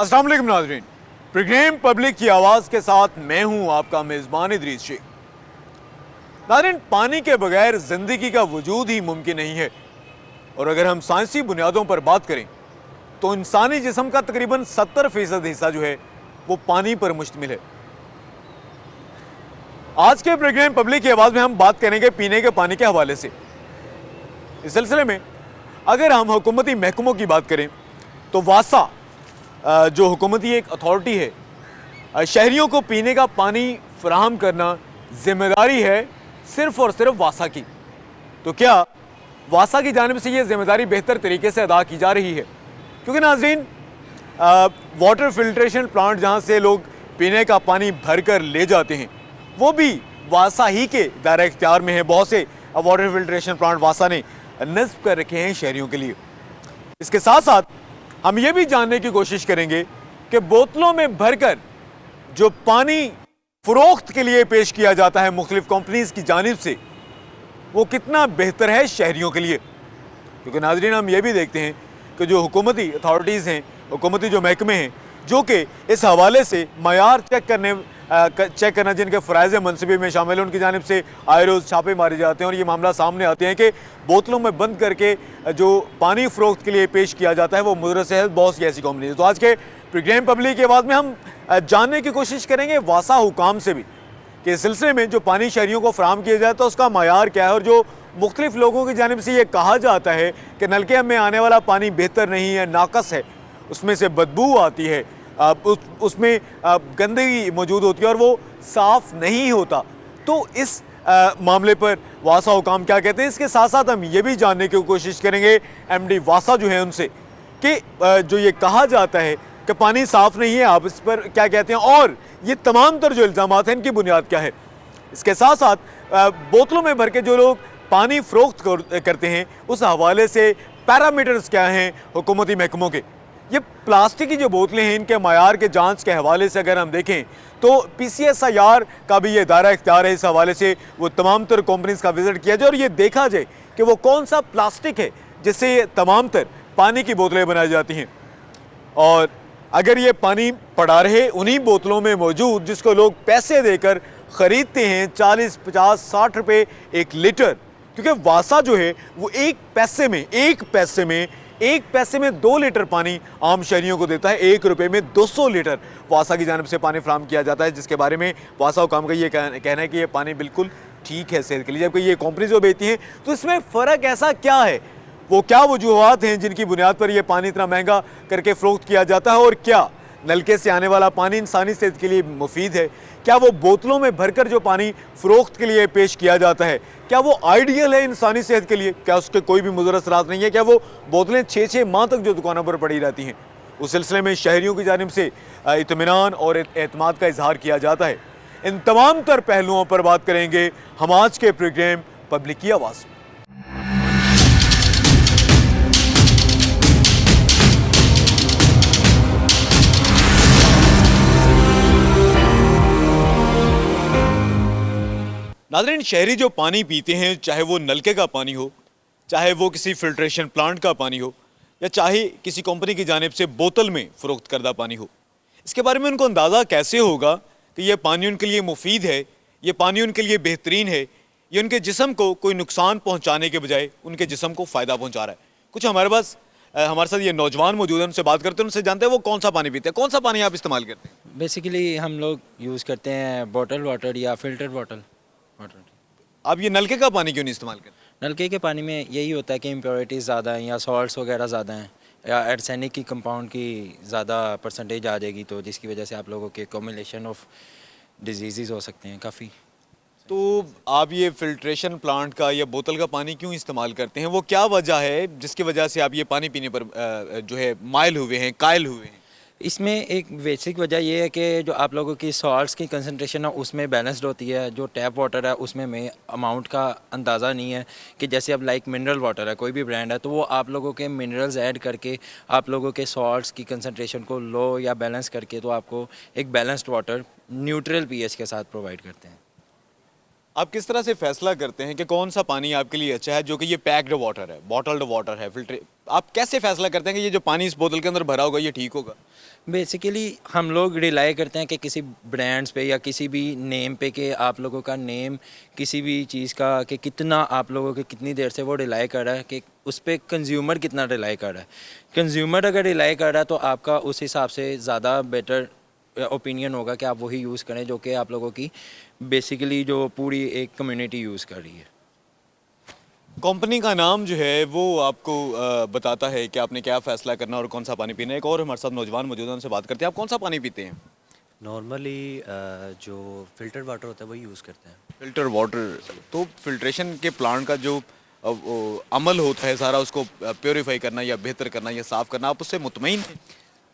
अस्सलाम वालेकुम नाज़रीन, प्रोग्राम पब्लिक की आवाज़ के साथ मैं हूं आपका मेज़बान इदरीस शेख। नाज़रीन, पानी के बगैर ज़िंदगी का वजूद ही मुमकिन नहीं है। और अगर हम साइंसी बुनियादों पर बात करें तो इंसानी जिस्म का तकरीबन 70% हिस्सा जो है वो पानी पर मुश्तमिल है। आज के प्रोग्राम पब्लिक की आवाज़ में हम बात करेंगे पीने के पानी के हवाले से। इस सिलसिले में अगर हम हुकूमती महकमों की बात करें तो वासा जो हुकूमती एक अथॉरिटी है, शहरियों को पीने का पानी फराहम करना जिम्मेदारी है सिर्फ और सिर्फ वासा की। तो क्या वासा की जानिब से ये जिम्मेदारी बेहतर तरीके से अदा की जा रही है? क्योंकि नाज़रीन, वाटर फिल्ट्रेशन प्लांट जहाँ से लोग पीने का पानी भर कर ले जाते हैं वो भी वासा ही के दायरा इख्तियार में है। बहुत से वाटर फिल्ट्रेशन प्लांट वासा ने नस्ब कर रखे हैं शहरियों के लिए। इसके साथ साथ हम ये भी जानने की कोशिश करेंगे कि बोतलों में भरकर जो पानी फरोख्त के लिए पेश किया जाता है मुख्तलिफ कंपनीज की जानिब से, वो कितना बेहतर है शहरियों के लिए। क्योंकि नाज़रीन, हम ये भी देखते हैं कि जो हुकूमती अथॉरिटीज़ हैं, हुकूमती जो महकमे हैं, जो कि इस हवाले से मयार चेक करना जिनके फ़राइज़ मनसूबे में शामिल है, उनकी जानिब से आए रोज़ छापे मारे जाते हैं और ये मामला सामने आते हैं कि बोतलों में बंद करके जो पानी फ़रोख्त के लिए पेश किया जाता है वो मुदर्रिस है बहुत सी ऐसी कंपनी है। तो आज के प्रोग्राम पब्लिक के बाद में हम जानने की कोशिश करेंगे वासा हुकाम से भी कि इस सिलसिले में जो पानी शहरियों को फराहम किया जाता है उसका मयार क्या है। और जो मुख्तलिफ लोगों की जानिब से ये कहा जाता है कि नलके में आने वाला पानी बेहतर नहीं है, नाकस है, उसमें से बदबू आती है, उसमें गंदगी मौजूद होती है और वो साफ़ नहीं होता, तो इस मामले पर वासा हुकाम क्या कहते हैं। इसके साथ साथ हम ये भी जानने की कोशिश करेंगे एमडी वासा जो है उनसे कि जो ये कहा जाता है कि पानी साफ़ नहीं है, आप इस पर क्या कहते हैं और ये तमाम तर जो इल्ज़ामात हैं इनकी बुनियाद क्या है। इसके साथ साथ बोतलों में भर के जो लोग पानी फ़रोख्त करते हैं उस हवाले से पैरामीटर्स क्या हैं हुकूमती महकमों के। ये प्लास्टिक की जो बोतलें हैं इनके मयार के जांच के हवाले से अगर हम देखें तो PCSIR का भी ये दायरा इख्तियार है। इस हवाले से वो तमाम तर कंपनीज का विजिट किया जाए और ये देखा जाए कि वो कौन सा प्लास्टिक है जिससे ये तमाम तर पानी की बोतलें बनाई जाती हैं। और अगर ये पानी पड़ा रहे उन्हीं बोतलों में मौजूद जिसको लोग पैसे देकर ख़रीदते हैं 40, 50, 60 रुपये एक लीटर, क्योंकि वासा जो है वो एक पैसे में 2 लीटर पानी आम शहरियों को देता है। 1 रुपये में 200 लीटर वासा की जानिब से पानी फराहम किया जाता है, जिसके बारे में वासा हुकाम का ये कहना है कि ये पानी बिल्कुल ठीक है सेहत के लिए। जबकि ये कंपनी जो बेचती हैं तो इसमें फ़र्क ऐसा क्या है, वो क्या वजूहात हैं जिनकी बुनियाद पर यह पानी इतना महंगा करके फ़रोख्त किया जाता है, और क्या नलके से आने वाला पानी इंसानी सेहत के लिए मुफीद है, क्या वो बोतलों में भरकर जो पानी फ़रोख्त के लिए पेश किया जाता है क्या वो आइडियल है इंसानी सेहत के लिए, क्या उसके कोई भी मुज़र असरात नहीं है, क्या वो बोतलें 6-6 माह तक जो दुकानों पर पड़ी रहती हैं। उस सिलसिले में शहरियों की जानिब से इत्मीनान और एतमाद का इजहार किया जाता है। इन तमाम तर पहलुओं पर बात करेंगे हम आज के प्रोग्राम पब्लिक की आवाज़। नाज़रीन, शहरी जो पानी पीते हैं, चाहे वो नलके का पानी हो, चाहे वो किसी फिल्ट्रेशन प्लांट का पानी हो, या चाहे किसी कंपनी की जानिब से बोतल में फ़रोख्त करदा पानी हो, इसके बारे में उनको अंदाज़ा कैसे होगा कि ये पानी उनके लिए मुफीद है, ये पानी उनके लिए बेहतरीन है, ये उनके जिस्म को कोई नुकसान पहुँचाने के बजाय उनके जिस्म को फ़ायदा पहुँचा रहा है। कुछ हमारे साथ ये नौजवान मौजूद हैं, उनसे बात करते हैं, उनसे जानते हैं वो कौन सा पानी पीते हैं। कौन सा पानी आप इस्तेमाल करते हैं? बेसिकली हम लोग यूज़ करते हैं बॉटल वाटर या फिल्टर्ड वाटर। आप ये नलके का पानी क्यों नहीं इस्तेमाल करते? नलके के पानी में यही होता है कि इम्प्योरिटीज़ ज़्यादा हैं या सॉल्ट्स वगैरह ज़्यादा हैं या आर्सेनिक की कंपाउंड की ज़्यादा परसेंटेज आ जाएगी, तो जिसकी वजह से आप लोगों के कॉम्बिनेशन ऑफ डिजीज़ हो सकते हैं काफ़ी। तो आप ये फिल्ट्रेशन प्लांट का या बोतल का पानी क्यों इस्तेमाल करते हैं? वो क्या वजह है जिसकी वजह से आप ये पानी पीने पर जो है माइल हुए हैं, कायल हुए हैं? इसमें एक बेसिक वजह यह है कि जो आप लोगों की सॉल्ट्स की कंसंट्रेशन है उसमें बैलेंस्ड होती है। जो टैप वाटर है उसमें अमाउंट का अंदाज़ा नहीं है कि जैसे अब लाइक मिनरल वाटर है, कोई भी ब्रांड है, तो वो आप लोगों के मिनरल्स ऐड करके आप लोगों के सॉल्ट्स की कंसंट्रेशन को लो या बैलेंस करके तो आपको एक बैलेंस्ड वाटर न्यूट्रल पीएच के साथ प्रोवाइड करते हैं। आप किस तरह से फैसला करते हैं कि कौन सा पानी आपके लिए अच्छा है, जो कि ये पैक्ड वाटर है, बॉटल्ड वाटर है, फिल्टर, आप कैसे फैसला करते हैं कि ये जो पानी इस बोतल के अंदर भरा होगा ये ठीक होगा? बेसिकली हम लोग रिलाई करते हैं कि किसी ब्रांड्स पे या किसी भी नेम पे, कि आप लोगों का नेम किसी भी चीज़ का कि कितना आप लोगों के कितनी देर से वो रिलाई कर रहा है, कि उस पर कंज्यूमर कितना रिलाई कर रहा है। कंज्यूमर अगर रिलाई कर रहा है तो आपका उस हिसाब से ज़्यादा बेटर ओपिनियन होगा कि आप वही यूज़ करें जो कि आप लोगों की बेसिकली जो पूरी एक कम्युनिटी यूज़ कर रही है। कंपनी का नाम जो है वो आपको बताता है कि आपने क्या फ़ैसला करना और कौन सा पानी पीना है। एक और हमारे साथ नौजवान मौजूद हैं, उनसे बात करते हैं। आप कौन सा पानी पीते हैं? नॉर्मली जो फ़िल्टर्ड वाटर होता है वही यूज़ करते हैं। Filter water. तो फ़िल्ट्रेशन के प्लांट का जो वो अमल होता है सारा, उसको प्योरीफाई करना या बेहतर करना या साफ़ करना, आप उससे मुतमईन हैं?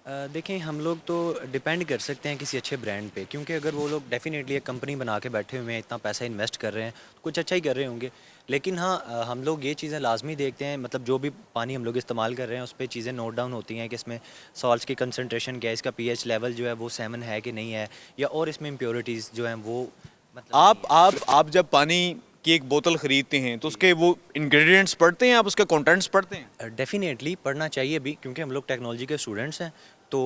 देखें, हम लोग तो डिपेंड कर सकते हैं किसी अच्छे ब्रांड पे, क्योंकि अगर वो लोग डेफ़िनेटली एक कंपनी बना के बैठे हुए हैं, इतना पैसा इन्वेस्ट कर रहे हैं, तो कुछ अच्छा ही कर रहे होंगे। लेकिन हाँ, हम लोग ये चीज़ें लाज़मी देखते हैं, मतलब जो भी पानी हम लोग इस्तेमाल कर रहे हैं उस पे चीज़ें नोट डाउन होती हैं कि इसमें सॉल्ट्स की कंसंट्रेशन क्या है, इसका पीएच लेवल जो है वो 7 है कि नहीं है, या और इसमें इम्प्योरिटीज़ जो हैं वो मतलब आप जब पानी की एक बोतल खरीदते हैं तो उसके वो इंग्रेडिएंट्स पढ़ते हैं, आप उसके कंटेंट्स पढ़ते हैं? डेफ़िनेटली पढ़ना चाहिए भी, क्योंकि हम लोग टेक्नोलॉजी के स्टूडेंट्स हैं। तो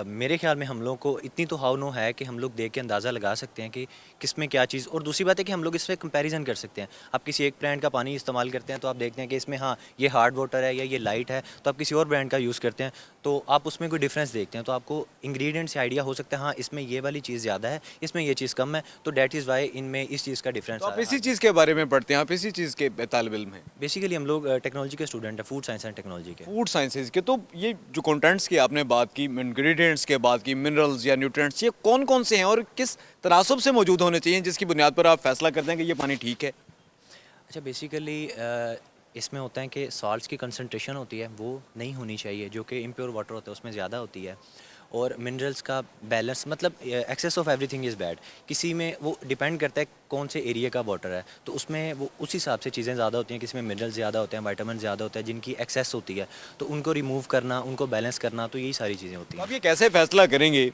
मेरे ख्याल में हम लोग को इतनी तो हाउ नो है कि हम लोग देख के अंदाज़ा लगा सकते हैं कि किस में क्या चीज़, और दूसरी बात है कि हम लोग इस पे कंपैरिजन कर सकते हैं। आप किसी एक ब्रांड का पानी इस्तेमाल करते हैं तो आप देखते हैं कि इसमें हाँ ये हार्ड वाटर है या ये लाइट है, तो आप किसी और ब्रांड का यूज़ करते हैं तो आप उसमें कोई डिफरेंस देखते हैं, तो आपको इंग्रेडिएंट से आइडिया हो सकता है हाँ इसमें ये वाली चीज़ ज़्यादा है, इसमें ये चीज़ कम है, तो डैट इज़ वाई इनमें इस चीज़ का डिफरेंस तो आप है। इसी चीज़ के बारे में पढ़ते हैं, आप इसी चीज़ के तालिब इल्म हैं? बेसिकली हम लोग टेक्नोलॉजी के स्टूडेंट हैं, फूड साइंस एंड टेक्नोलॉजी के। फूड साइंसेज के। तो ये जो कंटेंट्स की आपने बात की, इंग्रेडिएंट्स के बात की, मिनरल्स या न्यूट्रिएंट्स, ये कौन कौन से हैं और किस तनासब से मौजूद होने चाहिए जिसकी बुनियाद पर आप फैसला करते हैं कि ये पानी ठीक है? अच्छा, बेसिकली इसमें होता है कि सॉल्ट्स की कंसंट्रेशन होती है वो नहीं होनी चाहिए, जो कि इम्प्योर वाटर होता है उसमें ज़्यादा होती है, और मिनरल्स का बैलेंस, मतलब excess of everything is bad. किसी में वो डिपेंड करता है कौन से एरिया का वाटर है, तो उसमें वो उस हिसाब से चीज़ें ज़्यादा होती हैं, किसी में मिनरल्स ज़्यादा होते हैं, विटामिन ज़्यादा होता है, जिनकी एक्सेस होती है, तो उनको रिमूव करना, उनको बैलेंस करना, तो यही सारी चीज़ें होती तो हैं। आप ये कैसे फैसला करेंगे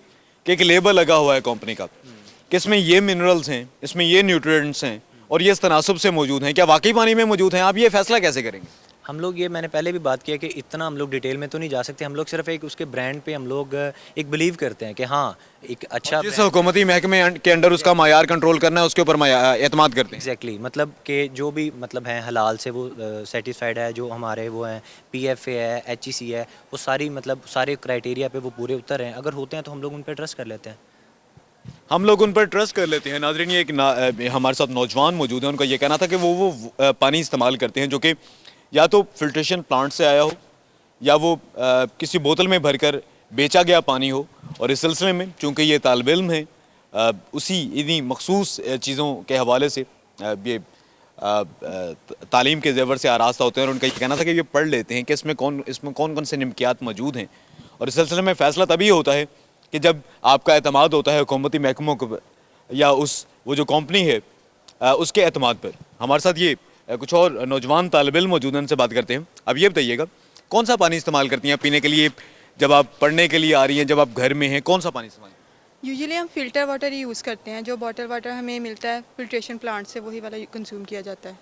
कि एक लेबल लगा हुआ है कंपनी का कि इसमें ये मिनरल्स हैं, इसमें ये न्यूट्रिएंट्स हैं और ये इस तनासब से मौजूद हैं, क्या वाकई पानी में मौजूद हैं? आप ये फैसला कैसे करेंगे? हम लोग ये, मैंने पहले भी बात किया कि इतना हम लोग डिटेल में तो नहीं जा सकते, हम लोग सिर्फ एक उसके ब्रांड पे हम लोग एक बिलीव करते हैं कि हाँ एक अच्छा जिस हुकूमती महकमे के अंडर उसका मायार कंट्रोल करना है, उसके ऊपर एतमाद करते हैं। एग्जैक्टली, मतलब कि जो भी मतलब हैं हलाल से वो सेटिस्फाइड है, जो हमारे वो हैं पीएफए है, एचईसी है, वो सारी मतलब सारे क्राइटेरिया पे वो पूरे उतर हैं, अगर होते हैं तो हम लोग उन पर ट्रस्ट कर लेते हैं। हम लोग उन पर ट्रस्ट कर लेते हैं। नाज़रीन, ये हमारे साथ नौजवान मौजूद हैं, उनका ये कहना था कि वो पानी इस्तेमाल करते हैं जो कि या तो फिल्ट्रेशन प्लांट से आया हो या वो किसी बोतल में भरकर बेचा गया पानी हो, और इस सिलसिले में चूँकि ये तालिब इल्म है, उसी इन्हीं मखसूस चीज़ों के हवाले से ये तालीम के ज़ेवर से आरास्ता होते हैं, और उनका ये कहना था कि ये पढ़ लेते हैं कि इसमें कौन कौन से निमकियात मौजूद हैं, और इस सिलसिले में फ़ैसला तभी होता है कि जब आपका एतमाद होता है हुकूमती महकमों को या वो जो कंपनी है उसके एतमाद पर। हमारे साथ ये कुछ और नौजवान तालिब इल्म मौजूद हैं, उनसे बात करते हैं। अब ये बताइएगा, कौन सा पानी इस्तेमाल करती हैं पीने के लिए, जब आप पढ़ने के लिए आ रही हैं, जब आप घर में हैं, कौन सा पानी इस्तेमाल करती हैं? यूजुअली हम फ़िल्टर वाटर ही यूज़ करते हैं, जो बॉटल वाटर हमें मिलता है फिल्ट्रेशन प्लांट से वही वाला कंज्यूम किया जाता है।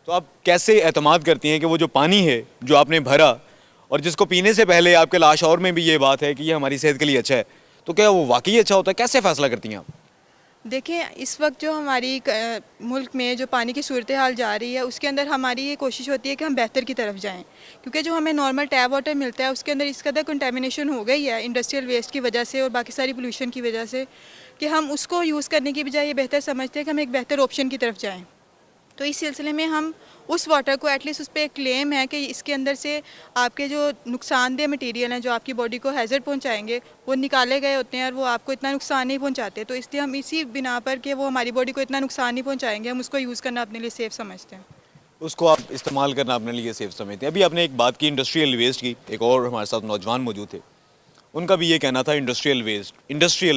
तो आप कैसे एतमाद करती हैं कि वो जो पानी है जो आपने भरा और जिसको पीने से पहले आपके लाशौर में भी ये बात है कि ये हमारी सेहत के लिए अच्छा है, तो क्या वो वाकई अच्छा होता है? कैसे फ़ैसला करती हैं आप? देखें, इस वक्त जो हमारी मुल्क में जो पानी की सूरत हाल जा रही है, उसके अंदर हमारी ये कोशिश होती है कि हम बेहतर की तरफ जाएं, क्योंकि जो हमें नॉर्मल टैप वाटर मिलता है उसके अंदर इस कदर कंटेमिनेशन हो गई है इंडस्ट्रियल वेस्ट की वजह से और बाकी सारी पोल्यूशन की वजह से, कि हम उसको यूज़ करने की बजाय ये बेहतर समझते हैं कि हम एक बेहतर ऑप्शन की तरफ जाएँ। तो इस सिलसिले में हम उस वाटर को एटलीस्ट उस पर एक क्लेम है कि इसके अंदर से आपके जो नुकसानदेह मटेरियल हैं जो आपकी बॉडी को हैज़र्ड पहुंचाएंगे वो निकाले गए होते हैं, और वो आपको इतना नुकसान नहीं पहुंचाते। तो इसलिए हम इसी बिना पर कि वो हमारी बॉडी को इतना नुकसान नहीं पहुंचाएंगे, हम उसको यूज़ करना अपने लिए सेफ़ समझते हैं। उसको आप इस्तेमाल करना अपने लिए सेफ समझते हैं। अभी आपने एक बात की इंडस्ट्रियल वेस्ट की, एक और हमारे साथ नौजवान मौजूद थे, उनका भी ये कहना था इंडस्ट्रियल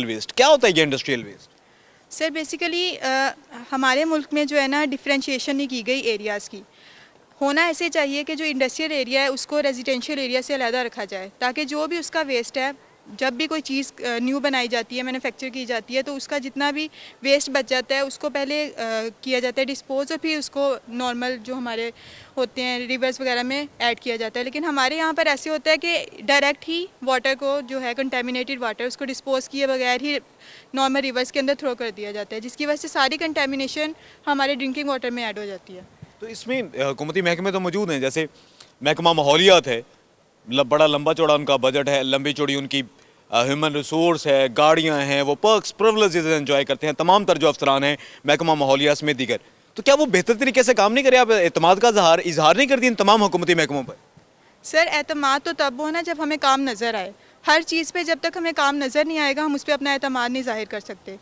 वेस्ट क्या होता है ये इंडस्ट्रियल वेस्ट? सर बेसिकली हमारे मुल्क में जो है ना डिफ्रेंशिएशन नहीं की गई एरियाज़ की। होना ऐसे चाहिए कि जो इंडस्ट्रियल एरिया है उसको रेजिडेंशियल एरिया से अलहदा रखा जाए, ताकि जो भी उसका वेस्ट है जब भी कोई चीज़ न्यू बनाई जाती है, मैन्युफैक्चर की जाती है, तो उसका जितना भी वेस्ट बच जाता है उसको पहले किया जाता है डिस्पोज, और फिर उसको नॉर्मल जो हमारे होते हैं रिवर्स वगैरह में ऐड किया जाता है। लेकिन हमारे यहाँ पर ऐसे होता है कि डायरेक्ट ही वाटर को जो है कंटेमिनेटेड वाटर उसको डिस्पोज किए बगैर ही नॉर्मल रिवर्स के अंदर थ्रो कर दिया जाता है, जिसकी वजह से सारी कंटेमिनेशन हमारे ड्रिंकिंग वाटर में ऐड हो जाती है। तो इसमें हुकूमती महकमे तो मौजूद हैं, जैसे महकमा माहौलियात है, बड़ा लंबा चौड़ा उनका बजट है, लंबी चौड़ी उनकी ह्यूमन रिसोर्स है, गाड़ियाँ हैं, वो पर्क्स प्रिविलेजेस एंजॉय करते हैं, तमाम तर जो अफसरान हैं महकमा माहौलियात में दीगर, तो क्या वो बेहतर तरीके से काम नहीं करे? आप एतमाद का इजहार नहीं करती इन तमाम हुकूमती महकमों पर? सर, एतमाद तो तब हो ना जब हमें काम नज़र आए। हर चीज़ पे जब तक हमें काम नज़र नहीं आएगा हम उस पर अपना एतमाद नहीं ज़ाहिर कर सकते।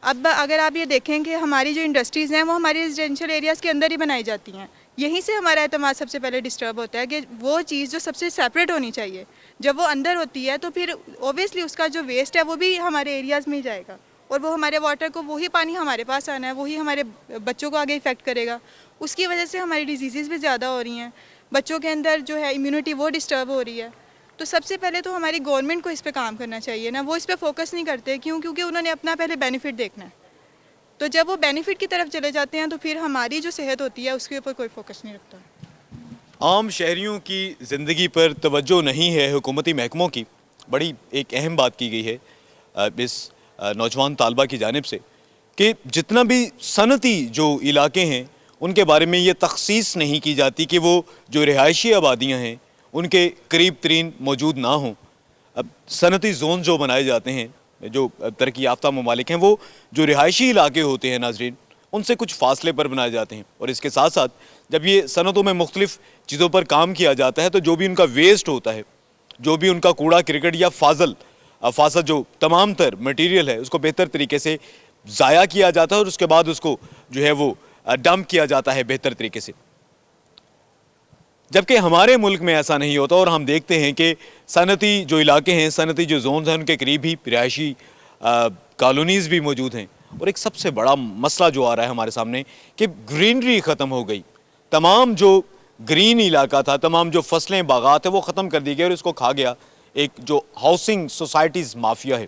अब अगर आप ये देखें कि हमारी जो इंडस्ट्रीज़ हैं वो हमारी रेजिडेंशियल एरियाज़ के अंदर ही बनाई जाती हैं, यहीं से हमारा एतमाद सबसे पहले डिस्टर्ब होता है कि वो चीज़ जो सबसे सेपरेट होनी चाहिए जब वो अंदर होती है तो फिर ओबियसली उसका जो वेस्ट है वो भी हमारे एरियाज़ में ही जाएगा, और वो हमारे वाटर को, वही पानी हमारे पास आना है, वही हमारे बच्चों को आगे इफ़ेक्ट करेगा। उसकी वजह से हमारी डिजीज़ भी ज़्यादा हो रही हैं, बच्चों के अंदर जो है इम्यूनिटी वो डिस्टर्ब हो रही है। तो सबसे पहले तो हमारी गवर्नमेंट को इस पे काम करना चाहिए ना, वो इस पे फोकस नहीं करते। क्यों? क्योंकि उन्होंने अपना पहले बेनिफिट देखना है। तो जब वो बेनिफिट की तरफ चले जाते हैं तो फिर हमारी जो सेहत होती है उसके ऊपर कोई फोकस नहीं रखता। आम शहरियों की ज़िंदगी पर तवज्जो नहीं है हुकूमती महकमों की। बड़ी एक अहम बात की गई है इस नौजवान तालबा की जानिब से कि जितना भी सनती जो इलाके हैं उनके बारे में ये तखसीस नहीं की जाती कि वो जो रिहायशी आबादियाँ हैं उनके करीब तरीन मौजूद ना हों। अब सनती जोन जो बनाए जाते हैं, जो तरक्की याफ्ता ममालिक हैं, वो जो रिहायशी इलाके होते हैं नाजरीन, उनसे कुछ फासले पर बनाए जाते हैं। और इसके साथ साथ जब ये सनतों में मुख्तलिफ चीज़ों पर काम किया जाता है तो जो भी उनका वेस्ट होता है, जो भी उनका कूड़ा क्रिकेट या फासल जो तमाम तर मटीरियल है उसको बेहतर तरीके से ज़ाया किया जाता है और उसके बाद उसको जो है वो डंप किया जाता है बेहतर तरीके से। जबकि हमारे मुल्क में ऐसा नहीं होता और हम देखते हैं कि सनती जो इलाके हैं, सनती जो जोन्स हैं, उनके करीब ही रिहायशी कॉलोनीज़ भी मौजूद हैं। और एक सबसे बड़ा मसला जो आ रहा है हमारे सामने कि ग्रीनरी ख़त्म हो गई। तमाम जो ग्रीन इलाका था, तमाम जो फसलें बागात है वो ख़त्म कर दी गई और इसको खा गया एक जो हाउसिंग सोसाइटीज़ माफिया है।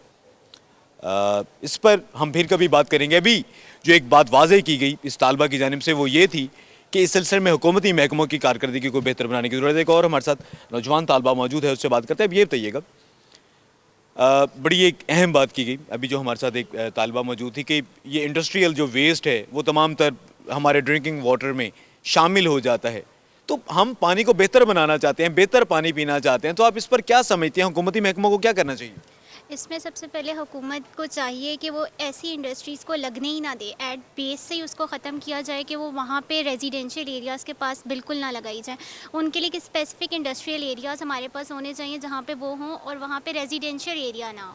इस पर हम फिर कभी बात करेंगे। अभी जो एक बात वाज़ेह की गई इस तालबा की जानिब से वो ये थी कि इस सिलसिले में हुकूमती महकमों की कारकर्दगी को बेहतर बनाने की ज़रूरत है। एक और हमारे साथ नौजवान तालबा मौजूद है, उससे बात करते हैं। अब ये बताइएगा, बड़ी एक अहम बात की गई अभी जो हमारे साथ एक तालबा मौजूद थी कि ये इंडस्ट्रियल जो वेस्ट है वो तमाम तर हमारे ड्रिंकिंग वाटर में शामिल हो जाता है। तो हम पानी को बेहतर बनाना चाहते हैं, बेहतर पानी पीना चाहते हैं, तो आप इस पर क्या समझते हैं? हुकूमती महकमों को क्या करना चाहिए? इसमें सबसे पहले हुकूमत को चाहिए कि वो ऐसी इंडस्ट्रीज़ को लगने ही ना दे, एट बेस से ही उसको ख़त्म किया जाए कि वो वहाँ पे रेजिडेंशियल एरियाज़ के पास बिल्कुल ना लगाई जाए। उनके लिए स्पेसिफिक इंडस्ट्रियल एरियाज़ हमारे पास होने चाहिए जहाँ पे वो हों और वहाँ पे रेजिडेंशियल एरिया ना हो,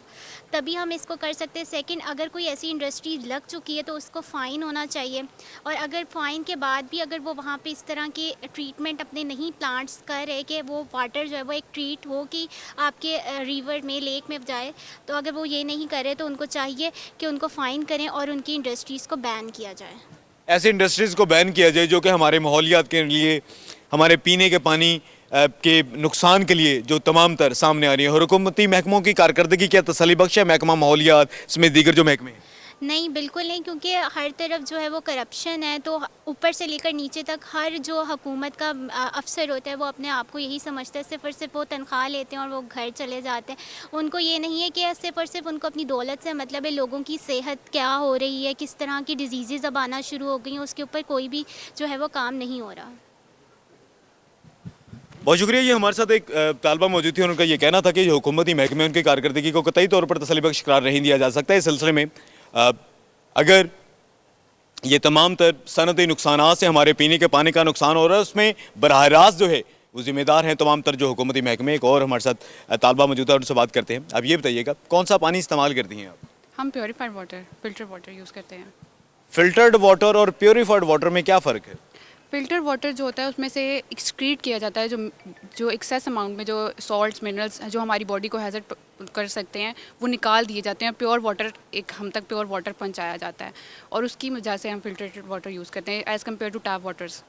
तभी हम इसको कर सकते हैं। सेकंड, अगर कोई ऐसी इंडस्ट्री लग चुकी है तो उसको फ़ाइन होना चाहिए, और अगर फ़ाइन के बाद भी अगर वो वहाँ पे इस तरह के ट्रीटमेंट अपने नहीं प्लांट्स कर रहे कि वो वाटर जो है वो एक ट्रीट हो कि आपके रिवर में, लेक में जाए, तो अगर वो ये नहीं करे तो उनको चाहिए कि उनको फ़ाइन करें और उनकी इंडस्ट्रीज़ को बैन किया जाए। ऐसे इंडस्ट्रीज़ को बैन किया जाए जो कि हमारे माहौलियात के लिए, हमारे पीने के पानी के नुकसान के लिए जो तमाम तर सामने आ रही है। और हुकूमती महकमों की कारकर्दगी क्या तसल्ली बख्श है? महकमा माहौलियात समेत दीगर जो महकमे हैं। नहीं, बिल्कुल नहीं, क्योंकि हर तरफ जो है वो करप्शन है। तो ऊपर से लेकर नीचे तक हर जो हुकूमत का अफसर होता है वो अपने आप को यही समझता है, सिर्फ और सिर्फ वो तनख्वाह लेते हैं और वो घर चले जाते हैं। उनको ये नहीं है कि सिर्फ और सिर्फ उनको अपनी दौलत से मतलब है, लोगों की सेहत क्या हो रही है, किस तरह की डिजीज़ अब आना शुरू हो गई हैं, उसके ऊपर कोई भी जो है वो काम नहीं हो रहा। बहुत शुक्रिया। ये हमारे साथ एक तालबा मौजूद थी और उनका ये कहना था कि जो हुकूमती महकमे उनकी कारकर्दगी को कतई तौर पर तसल्ली बख्श करार नहीं दिया जा सकता। इस सिलसिले में अगर ये तमाम तर सनती नुकसान से हमारे पीने के पानी का नुकसान हो रहा है, उसमें बराह रास्त जो है वो जिम्मेदार हैं तमाम तर जो हुकूमती महकमे। एक और हमारे साथ तालबा मौजूद है, उनसे बात करते हैं। अब ये बताइएगा, कौन सा पानी इस्तेमाल करती हैं आप? हम purified water, filter water use करते हैं। फिल्टर्ड वाटर और प्योरीफाइड वाटर में क्या फ़र्क है? फिल्टर वाटर जो होता है उसमें से एक्सक्रीट किया जाता है जो एक्सेस अमाउंट में जो सॉल्ट्स, मिनरल्स जो हमारी बॉडी को हैज़र्ड कर सकते हैं वो निकाल दिए जाते हैं। प्योर वाटर एक हम तक प्योर वाटर पहुंचाया जाता है और उसकी वजह से हम फिल्टर्ड वाटर यूज़ करते हैं as compare to tap waters.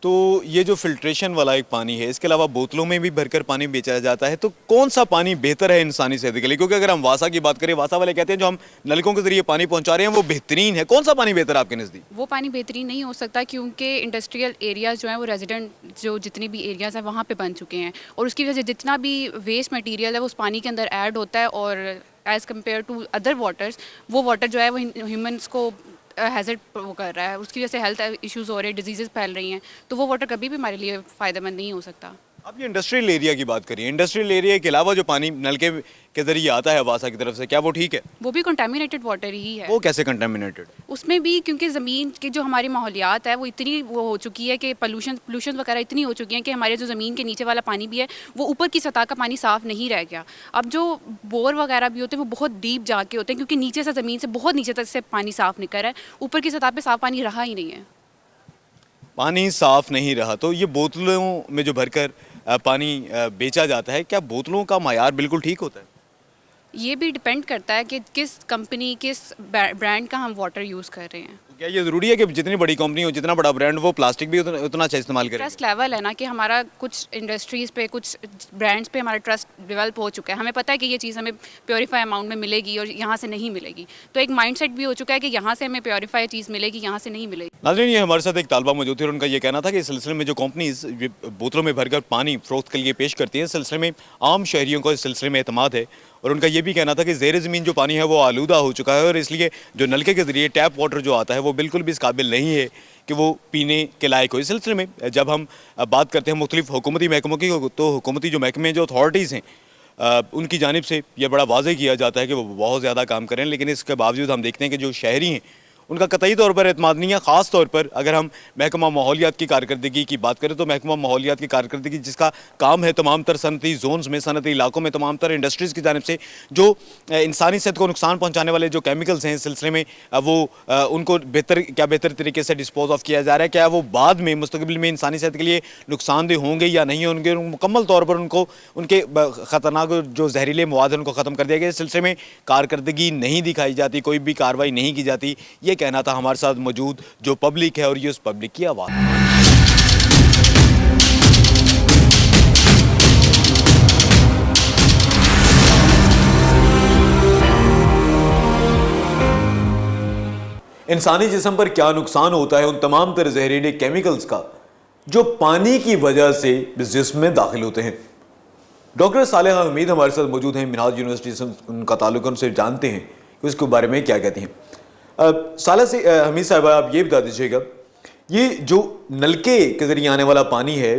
तो ये जो फिल्ट्रेशन वाला एक पानी है, इसके अलावा बोतलों में भी भरकर पानी बेचा जाता है, तो कौन सा पानी बेहतर है इंसानी सेहत के लिए? क्योंकि अगर हम वासा की बात करें, वासा वाले कहते हैं जो हम नलकों के जरिए पानी पहुंचा रहे हैं वो बेहतरीन है। कौन सा पानी बेहतर है आपके नज़दीक? वो पानी बेहतरीन नहीं हो सकता क्योंकि इंडस्ट्रियल एरियाज़ जो हैं वो रेजिडेंट जो जितने भी एरियाज़ हैं वहाँ पे बन चुके हैं, और उसकी वजह से जितना भी वेस्ट मटेरियल है वो उस पानी के अंदर ऐड होता है, और as compare to other waters वो वाटर जो है वो ह्यूमन्स को हैज़र्ड वो कर रहा है, उसकी वजह से हेल्थ इश्यूज़ हो रहे हैं, डिजीज़ फैल रही हैं, तो वो वाटर कभी भी हमारे लिए फ़ायदेमंद नहीं हो सकता। अब ये इंडस्ट्रियल एरिया की बात करिए, इंडस्ट्रियल एरिया के अलावा जो पानी नलके के जरिए आता है वासा की तरफ से, क्या वो ठीक है? वो भी कंटामिनेटेड वाटर ही है। वो कैसे कंटामिनेटेड? उसमें भी क्योंकि ज़मीन की जो हमारी माहौलियात है वो इतनी वो हो चुकी है कि पोल्यूशन वगैरह इतनी हो चुकी है कि हमारे जो ज़मीन के नीचे वाला पानी भी है वो ऊपर की सतह का पानी साफ़ नहीं रह गया। अब जो बोर वगैरह भी होते हैं वो बहुत डीप जाके होते हैं क्योंकि नीचे से ज़मीन से बहुत नीचे तक से पानी साफ़ निकल रहा है, ऊपर की सतह पर साफ़ पानी रहा ही नहीं है। पानी साफ नहीं रहा, तो ये बोतलों में जो भरकर पानी बेचा जाता है, क्या बोतलों का मायार बिल्कुल ठीक होता है? ये भी डिपेंड करता है कि किस कंपनी किस ब्रांड का हम वाटर यूज़ कर रहे हैं। क्या ये ज़रूरी है कि जितनी बड़ी कंपनी हो, जितना बड़ा ब्रांड, वो प्लास्टिक भी उतना अच्छा इस्तेमाल करे? ट्रस्ट लेवल है ना कि हमारा कुछ इंडस्ट्रीज़ पे कुछ ब्रांड्स पे हमारा ट्रस्ट डेवलप हो चुका है, हमें पता है कि ये चीज़ हमें प्योरीफाई अमाउंट में मिलेगी और यहाँ से नहीं मिलेगी, तो एक माइंडसेट भी हो चुका है कि यहाँ से हमें प्योरीफाई चीज़ मिलेगी, यहाँ से नहीं मिलेगी। नाज़रीन, ये हमारे साथ एक तालबा मौजूद थी और उनका ये कहना था कि इस सिलसिले में जो कंपनीज बोतलों में भरकर पानी फ़रोख्त के लिए पेश करती हैं, इस सिलसिले में आम शहरियों को इस सिलसिले में एतमाद है, और उनका ये भी कहना था कि ज़ेर ज़मीन जो पानी है वो आलूदा हो चुका है, और इसलिए जो नलके के ज़रिए टैप वाटर जो आता है वो बिल्कुल भी इस काबिल नहीं है कि वो पीने के लायक हो। इस सिलसिले में जब हम बात करते हैं मुख्तलिफ हुकूमती महकमों की, तो हुकूमती जो महकमे जो अथॉरिटीज़ हैं उनकी जानिब से ये बड़ा वाज़ेह किया जाता है कि वो बहुत ज़्यादा काम करें, लेकिन इसके बावजूद हम देखते हैं कि जो शहरी हैं उनका कतई तौर पर एतमाद नहीं है। ख़ास तौर पर अगर हम महकमा माहौलियात की कारकर्दगी की बात करें, तो महकमा माहौलियात की कारकर्दगी जिसका काम है तमाम तर सनती जोन्स में, सनती इलाकों में तमाम तर इंडस्ट्रीज़ की जानिब से जो इंसानी सेहत को नुकसान पहुँचाने वाले जो केमिकल्स हैं, इस सिलसिले में वो उनको बेहतर तरीके से डिस्पोज ऑफ किया जा रहा है, क्या वो बाद में मुस्तकबिल में इंसानी सेहत के लिए नुकसानदेह होंगे या नहीं होंगे, मुकम्मल तौर पर उनको उनके ख़तरनाक जो जहरीले मवाद हैं उनको ख़त्म कर दिया गया। इस सिलसिले में कारकर्दगी नहीं दिखाई जाती, कोई भी कार्रवाई नहीं की जाती, ये कहना था हमारे साथ मौजूद जो पब्लिक है, और ये उस पब्लिक की आवाज़। इंसानी जिस्म पर क्या नुकसान होता है उन तमाम तर जहरीले केमिकल्स का जो पानी की वजह से जिस्म में दाखिल होते हैं। डॉक्टर सालेहा हमीद हमारे साथ मौजूद हैं, मिनहाज यूनिवर्सिटी से उनका ताल्लुक, उनसे जानते हैं कि उसके बारे में क्या कहती हैं। साला से हमीद साहब, आप ये बता दीजिएगा, ये जो नलके के जरिए आने वाला पानी है,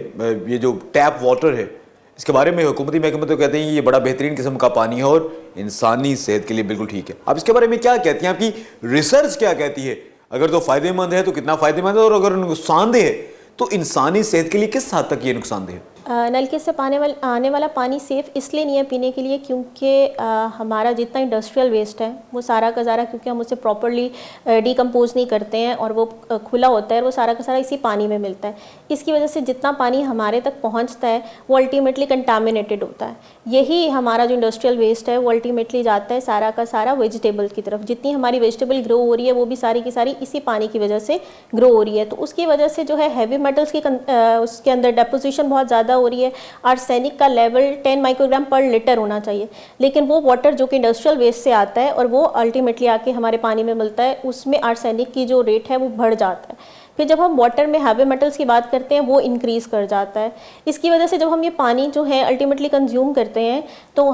ये जो टैप वाटर है, इसके बारे में हुकूमती महकमे तो कहते हैं ये बड़ा बेहतरीन किस्म का पानी है और इंसानी सेहत के लिए बिल्कुल ठीक है। आप इसके बारे में क्या कहती हैं? आपकी रिसर्च क्या कहती है? अगर तो फ़ायदेमंद है तो कितना फ़ायदेमंद है, और अगर नुकसानदेह है तो इंसानी सेहत के लिए किस हद तक ये नुकसानदेह है? नलके से आने वाला पानी सेफ़ इसलिए नहीं है पीने के लिए क्योंकि हमारा जितना इंडस्ट्रियल वेस्ट है वो सारा का सारा, क्योंकि हम उसे प्रॉपरली डिकम्पोज नहीं करते हैं और वो खुला होता है, वो सारा का सारा इसी पानी में मिलता है। इसकी वजह से जितना पानी हमारे तक पहुंचता है वो अल्टीमेटली कंटामिनेटेड होता है। यही हमारा जो इंडस्ट्रियल वेस्ट है वो अल्टीमेटली जाता है सारा का सारा वेजिटेबल की तरफ। जितनी हमारी वेजिटेबल ग्रो हो रही है वो भी सारी की सारी इसी पानी की वजह से ग्रो हो रही है, तो उसकी वजह से जो है हैवी मेटल्स की उसके अंदर डेपोजिशन बहुत ज़्यादा हो रही है। आर्सेनिक का लेवल 10 माइक्रोग्राम पर लीटर होना चाहिए, लेकिन वो वाटर जो कि इंडस्ट्रियल वेस्ट से आता है और वो अल्टीमेटली आके हमारे पानी में मिलता है, उसमें आर्सेनिक की जो रेट है वो बढ़ जाता है। फिर जब हम वाटर में हैवी मेटल्स की बात करते हैं वो इंक्रीज़ कर जाता है। इसकी वजह से जब हम ये पानी जो है अल्टीमेटली कंज्यूम करते हैं तो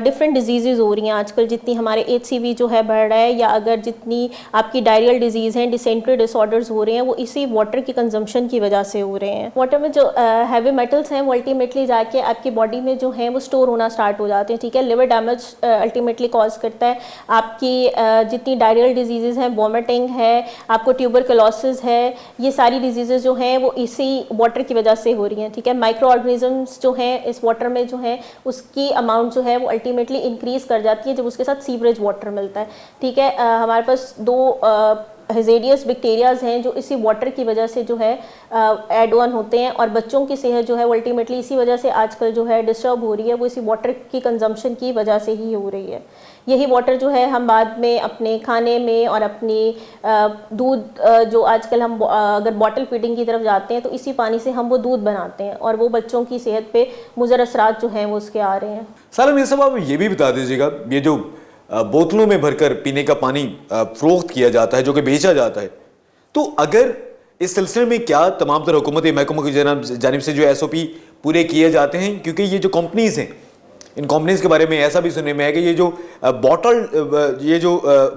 डिफरेंट डिजीज़ हो रही हैं आजकल। जितनी हमारे HCV जो है बढ़ रहा है, या अगर जितनी आपकी डायरियल डिजीज़ हैं, डिसेंट्री डिसऑर्डर्स हो रहे हैं, वो इसी वाटर की कंजम्पशन की वजह से हो रहे हैं। वाटर में जो हैवी मेटल्स हैं वो अल्टीमेटली जाके आपकी बॉडी में जो है वो स्टोर होना स्टार्ट हो जाते हैं, ठीक है। लिवर डैमेज अल्टीमेटली कॉज करता है। आपकी जितनी डायरियल डिजीज़ हैं, वॉमिटिंग है, आपको ट्यूबरकुलोसिस है, ये सारी डिजीज़ेस जो हैं वो इसी वाटर की वजह से हो रही हैं, ठीक है। माइक्रो ऑर्गेनिजम्स जो हैं इस वाटर में जो है उसकी अमाउंट जो है वो अल्टीमेटली इंक्रीज़ कर जाती है जब उसके साथ सीवरेज वाटर मिलता है, ठीक है। हमारे पास दो हेजेडियस बैक्टीरियाज हैं जो इसी वाटर की वजह से जो है ऐड ऑन होते हैं, और बच्चों की सेहत जो है वो अल्टीमेटली इसी वजह से आजकल जो है डिस्टर्ब हो रही है, वो इसी वाटर की कंजम्पशन की वजह से ही हो रही है। यही वाटर जो है हम बाद में अपने खाने में और अपनी दूध जो आजकल हम अगर बॉटल फीडिंग की तरफ जाते हैं तो इसी पानी से हम वो दूध बनाते हैं, और वो बच्चों की सेहत पे मुज़र असरात जो हैं वो उसके आ रहे हैं। सालम ये सब आप ये भी बता दीजिएगा, ये जो बोतलों में भरकर पीने का पानी फरोख्त किया जाता है जो कि बेचा जाता है, तो अगर इस सिलसिले में क्या तमाम तरह हुकूमती महकमों की जानिब से जो SOP पूरे किए जाते हैं? क्योंकि ये जो कंपनीज हैं, इन कंपनीज के बारे में ऐसा भी सुनने में है कि ये जो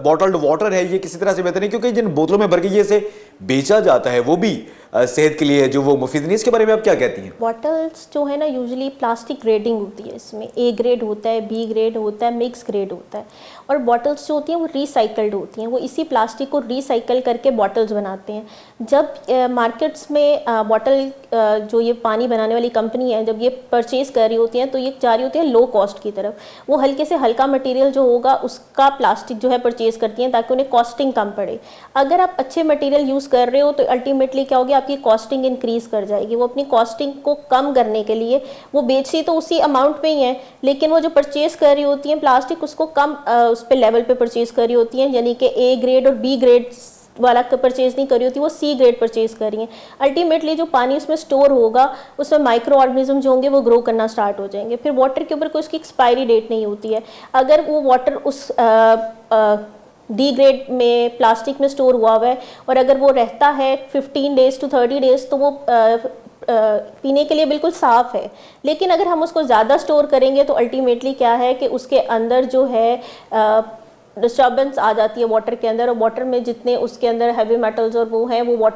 बॉटल्ड वाटर है ये किसी तरह से बेहतर नहीं, क्योंकि जिन बोतलों में भर के ये इसे बेचा जाता है वो भी सेहत के लिए जो वो मुफीद नहीं। इसके बारे में आप क्या कहती हैं? बॉटल्स जो है ना यूजुअली प्लास्टिक ग्रेडिंग होती है, इसमें A ग्रेड होता है, B ग्रेड होता है, मिक्स ग्रेड होता है, और बॉटल्स जो होती हैं वो रिसाइकल्ड होती हैं, वो इसी प्लास्टिक को रिसाइकल करके बॉटल्स बनाते हैं। जब मार्केट्स में बॉटल जो ये पानी बनाने वाली कंपनी है जब ये परचेज़ कर रही होती हैं तो ये जा रही होती है लो कॉस्ट की तरफ, वो हल्के से हल्का मटेरियल जो होगा उसका प्लास्टिक जो है परचेज़ करती हैं ताकि उन्हें कॉस्टिंग कम पड़े। अगर आप अच्छे मटेरियल यूज़ कर रहे हो तो अल्टीमेटली क्या होगी, आपकी कॉस्टिंग इंक्रीज़ कर जाएगी। वो अपनी कॉस्टिंग को कम करने के लिए वो बेचती तो उसी अमाउंट में ही है, लेकिन वो जो परचेज़ कर रही होती हैं प्लास्टिक उसको कम उस पर लेवल पे परचेज़ कर रही होती हैं, यानी कि A ग्रेड और B ग्रेड वाला परचेज़ नहीं कर रही होती, वो C ग्रेड परचेज़ कर रही हैं। अल्टीमेटली जो पानी उसमें स्टोर होगा उसमें माइक्रो ऑर्गेनिज्म जो होंगे वो ग्रो करना स्टार्ट हो जाएंगे। फिर वाटर के ऊपर कोई उसकी एक्सपायरी डेट नहीं होती है। अगर वो वाटर उस D ग्रेड में प्लास्टिक में स्टोर हुआ है और अगर वो रहता है 15 डेज़ to 30 डेज़ तो वो पीने के लिए बिल्कुल साफ़ है। लेकिन अगर हम उसको ज़्यादा स्टोर करेंगे तो अल्टीमेटली क्या है कि उसके अंदर जो है डिस्टर्बेंस आ जाती है वाटर के अंदर, और वाटर में जितने उसके अंदर हैवी मेटल्स और वो हैं वो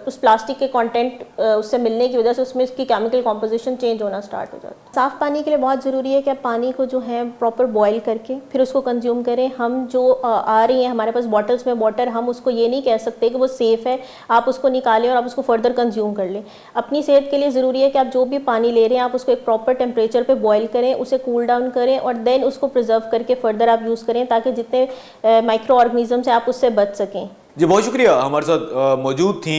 उस प्लास्टिक के कंटेंट उससे मिलने की वजह से उसमें उसकी केमिकल कॉम्पोजिशन चेंज होना स्टार्ट हो जाता है। साफ़ पानी के लिए बहुत ज़रूरी है कि आप पानी को जो है प्रॉपर बॉयल करके फिर उसको कंज्यूम करें। हम जो आ रही हैं हमारे पास बॉटल्स में वाटर, हम उसको ये नहीं कह सकते कि वो सेफ़ है, आप उसको निकालें और आप उसको फर्दर कंज्यूम कर लें। अपनी सेहत के लिए ज़रूरी है कि आप जो भी पानी ले रहे हैं आप उसको एक प्रॉपर टेम्परेचर पर बॉयल करें, उसे कूल डाउन करें और देन उसको प्रिजर्व करके फर्दर आप यूज़ करें ताकि जितने माइक्रो ऑर्गेनिज्म से आप उससे बच सकें। जी बहुत शुक्रिया। हमारे साथ मौजूद थी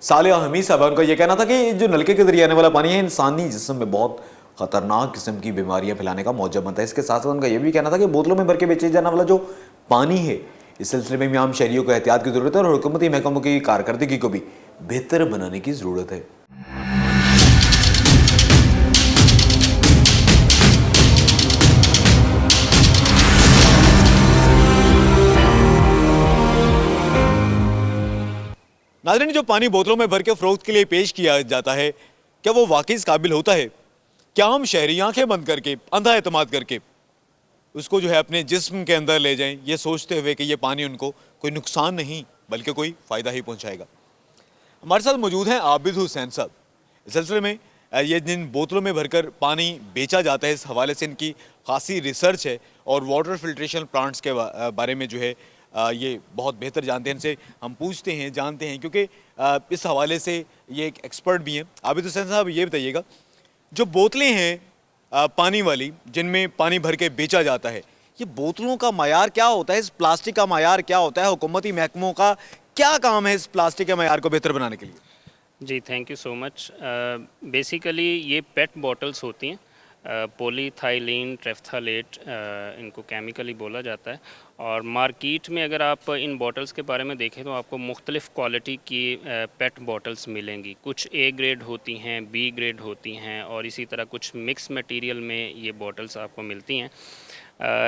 सालिया हमीद साहब। उनका ये कहना था कि जो नलके के जरिए आने वाला पानी है इंसानी जिस्म में बहुत खतरनाक किस्म की बीमारियां फैलाने का मौजब बनता है। इसके साथ साथ उनका ये भी कहना था कि बोतलों में भर के बेचे जाने वाला जो पानी है इस सिलसिले में आम शहरियों को एहतियात की ज़रूरत है और हुकूमती महकमों की कारकर्दगी को भी बेहतर बनाने की ज़रूरत है। नाज़रीन, जो पानी बोतलों में भर के फ़रोख्त के लिए पेश किया जाता है क्या वो वाकई इस काबिल होता है? क्या हम शहरी आंखें बंद करके अंधा एतमाद करके उसको जो है अपने जिस्म के अंदर ले जाएं, ये सोचते हुए कि ये पानी उनको कोई नुकसान नहीं बल्कि कोई फ़ायदा ही पहुंचाएगा? हमारे साथ मौजूद हैं आबिद हुसैन साहब। इस सिलसिले में ये जिन बोतलों में भरकर पानी बेचा जाता है इस हवाले से इनकी खासी रिसर्च है और वाटर फिल्ट्रेशन प्लांट्स के बारे में जो है ये बहुत बेहतर जानते हैं। इनसे हम पूछते हैं, जानते हैं, क्योंकि इस हवाले से ये एक एक्सपर्ट भी हैं। आबिद हुसैन साहब ये बताइएगा, जो बोतलें हैं पानी वाली जिनमें पानी भर के बेचा जाता है, ये बोतलों का मायार क्या होता है? इस प्लास्टिक का मायार क्या होता है? हुकूमती महकमों का क्या काम है इस प्लास्टिक के मायार को बेहतर बनाने के लिए? जी thank you so much. Basically ये पेट बॉटल्स होती हैं, पॉलीथाइलीन ट्रेफ्थालेट इनको केमिकली बोला जाता है। और मार्केट में अगर आप इन बॉटल्स के बारे में देखें तो आपको मुख्तलिफ़ क्वालिटी की पेट बॉटल्स मिलेंगी। कुछ A ग्रेड होती हैं, B ग्रेड होती हैं और इसी तरह कुछ मिक्स मटेरियल में ये बॉटल्स आपको मिलती हैं।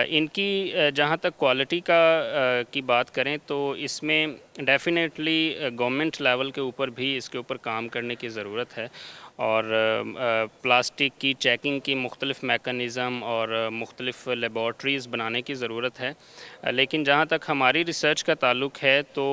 इनकी जहाँ तक क्वालिटी की बात करें तो इसमें डेफिनेटली गवर्नमेंट लेवल के ऊपर भी इसके ऊपर काम करने की ज़रूरत है और प्लास्टिक की चेकिंग की मुख्तलिफ़ मेकनिज़म और मुख्तलिफ़ लेबॉर्ट्रीज़ बनाने की ज़रूरत है। लेकिन जहाँ तक हमारी रिसर्च का ताल्लुक है तो